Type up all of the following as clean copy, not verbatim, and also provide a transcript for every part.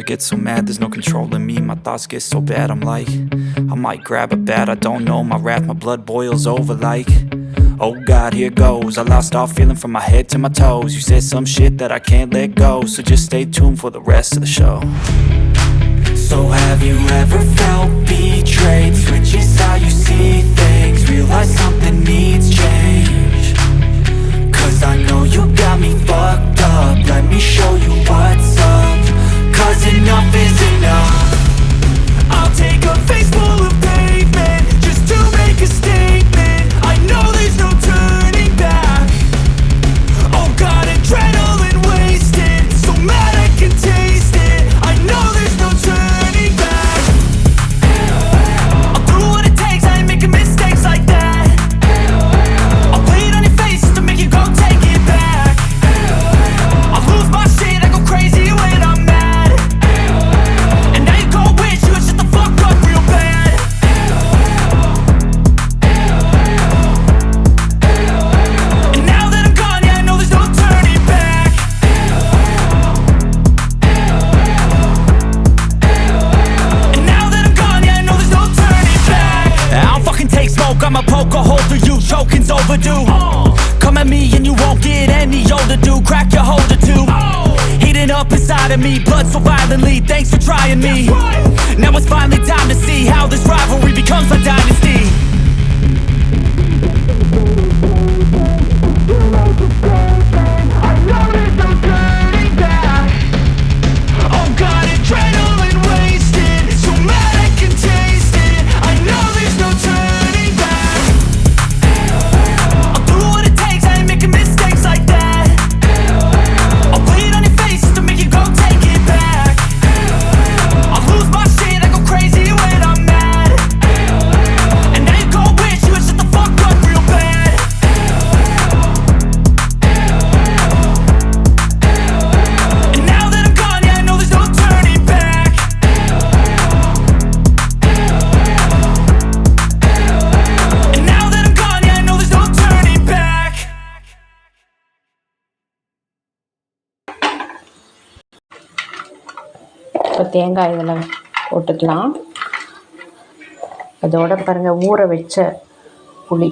get so mad, there's no controlling me. My thoughts get so bad, I'm like, I might grab a bat, I don't know. My wrath, my blood boils over like, oh God, here goes. I lost all feeling from my head to my toes. You said some shit that I can't let go, so just stay tuned for the rest of the show. So have you ever felt betrayed? Switches how you see things, realize something needs change. Cause I know you got me fucked up, let me show you what's up. Cause enough is enough. I'll take a face full of pavement just to make a statement. I know there's no turning back. Oh God, adrenaline wasted, so mad I can taste it. I know there's no turning back. I'll do what it takes, I ain't making mistakes like that. I'll play it on your face to make you go take it back. I'll lose my shit, I go crazy when I'm mad. And now you go wish you would shut the fuck up real bad. And now that I'm gone, yeah, I know there's no turning back. And now that I'm gone, yeah, I know there's no turning back. I don't fucking take smoke, I'ma poke a hole through you, choking's overdue. Come at me and you won't get any older, dude. Crack your holder too. Heating up inside of me, blood so violently. Thanks for trying me. Now it's finally time to see how this rivalry becomes a dynasty. I know there's no turning back. Oh God, adrenaline wasted, so mad I can taste it. I know there's no turning back. I'll do what it takes, I ain't making mistakes like that. I'll play it on your face to make you go take it back. I'll lose my shit, I go crazy when I'm mad. And now you go wish you would shut the fuck up real bad. And now that I'm gone, yeah, I know there's no turning back. And now that I'm gone, yeah, I know there's no turning back. இப்போ தேங்காய் இதில் போட்டுக்கலாம். அதோட பாருங்கள், ஊற வச்ச புளி,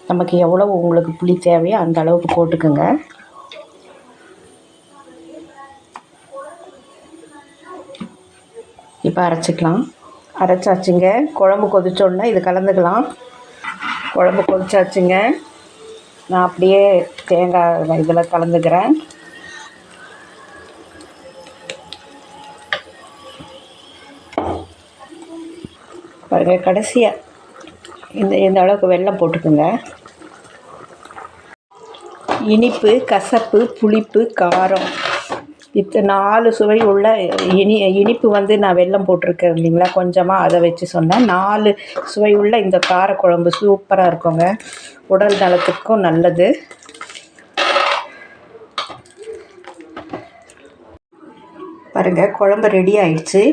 நமக்கு எவ்வளோ உங்களுக்கு புளி தேவையோ அந்த அளவுக்கு போட்டுக்குங்க. இப்போ அரைச்சிக்கலாம். அரைச்சாச்சுங்க. குழம்பு கொதிச்சோடனே இது கலந்துக்கலாம். குழம்பு கொதிச்சாச்சுங்க. நான் அப்படியே தேங்காய் இதில் கலந்துக்கிறேன். பாருங்க, கடைசியாக இந்த அளவுக்கு வெல்லம் போட்டுக்குங்க. இனிப்பு, கசப்பு, புளிப்பு, காரம், 4 சுவை உள்ள இனிப்பு வந்து நான் வெல்லம் போட்டிருக்கேன் இல்லைங்களா, கொஞ்சமாக அதை வச்சு சொன்னேன். 4 சுவை உள்ள இந்த காரக்குழம்பு சூப்பராக இருக்குங்க, உடல் நலத்துக்கும் நல்லது. பாருங்கள், குழம்பு ரெடி ஆயிடுச்சு.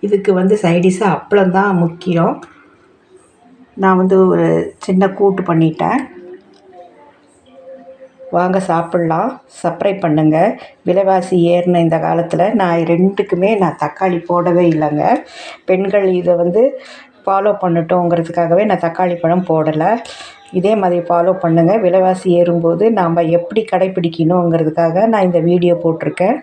இதுக்கு வந்து சைடிஷாக அப்பளம் தான் முக்கியம். நான் வந்து ஒரு சின்ன கூட்டு பண்ணிட்டேன். வாங்க சாப்பிட்லாம். சப்ஸ்கிரைப் பண்ணுங்கள். விலைவாசி ஏறின இந்த காலத்தில் நான் 2க்குமே நான் தக்காளி போடவே இல்லைங்க. பெண்கள் இதை வந்து ஃபாலோ பண்ணட்டோங்கிறதுக்காகவே நான் தக்காளி பழம் போடலை. இதே மாதிரி ஃபாலோ பண்ணுங்கள். விலைவாசி ஏறும்போது நாம் எப்படி கடைப்பிடிக்கணுங்கிறதுக்காக நான் இந்த வீடியோ போட்டிருக்கேன்.